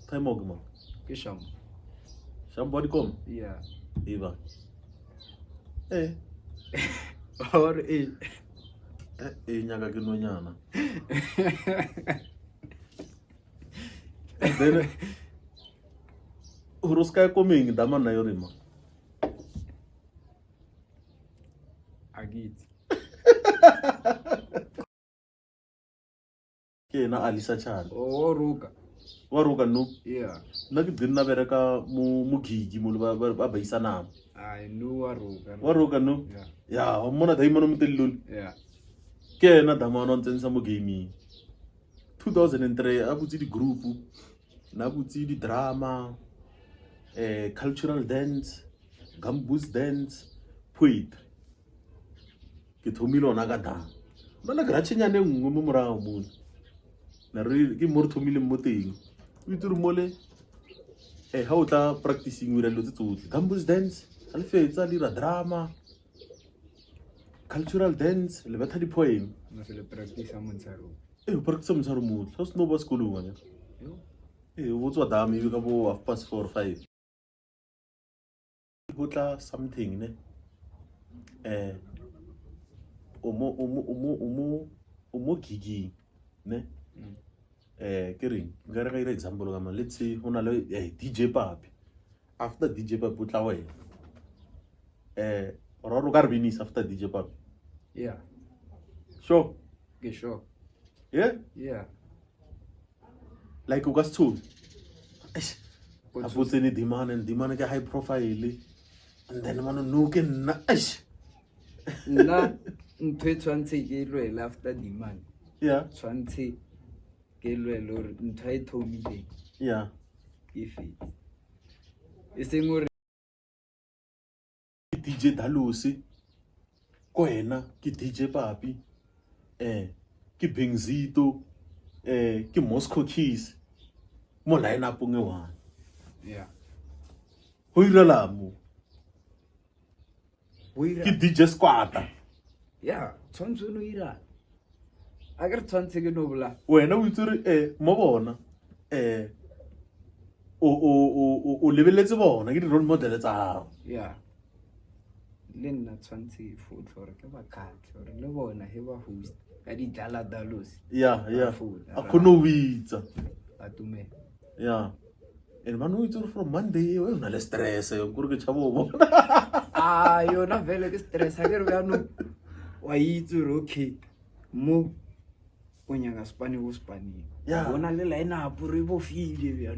Time out man. Ke sham. Somebody come. Yeah. Eva. Or Nyaka ke nonyana. Then Huruska coming dama na yorima. Agit. Ke na Alisa Chan. Oh, Ruka. Wa roka no. Yeah. Na ke dinna bereka mu gigi mo ba baisana. I know a Ruka. Wa roka no. Yeah. Ya, mona dai mono mutellul. Yeah. Ke na dama no ntsensa mo gaming. 2003 a butsi di group na butsi di drama cultural dance gambus dance poetry ke thomile ona ka da bona grachinyane nngwe mo morago mo na re ke mo re thomile mo teng o itse re mole ha o tla practicing ira lo tsotlhe gambus dance a le fetsa dira drama cultural dance le batha di poem Na se le practice a Montsaro. o practice mosaro mo sa sno ba sekolong ngwana o botswa dame e ka bo 4:30 or 5 hotla something ne o mo gigi ne ke reng nka re ga ira example ka let's say hona le DJ Papi after DJ Papi o tla wena ro ka re binisa after DJ Papi Yeah. sure Ke sure. yeah Yeah. like o ka se tshola a botsene dimane ke high profile and then mano no ke nna Nna ntho e tshwantse ke lwela after demand. yeah Tshwantse ke lwela hore ntho e thomile yeah ke fetse. E seng hore DJ Dalusi ko wena ke DJ Papi ke Benzito ke Moscow Keys mo line up nge one yeah. ho irela mo Boira. ke DJ Squata Yeah, tshwantse no ira. A ke tshwantse ke no bola. wena o itse re mo bona o lebeletse bona ke di role model tsa hao Yeah. Le nna tshwantse foto hore ke ba khatse hore le bona he ba host ka di dala dalos. yeah Food, a khono witsa Atume. yeah and man o itse re from Monday o na le stress yo gore ke tshabo bona Ah, yona vele ke stress ha ke re ba no wa itse hore okay mo o nyaka spani go spani. Yeah. Bona le line up re bo file bjano.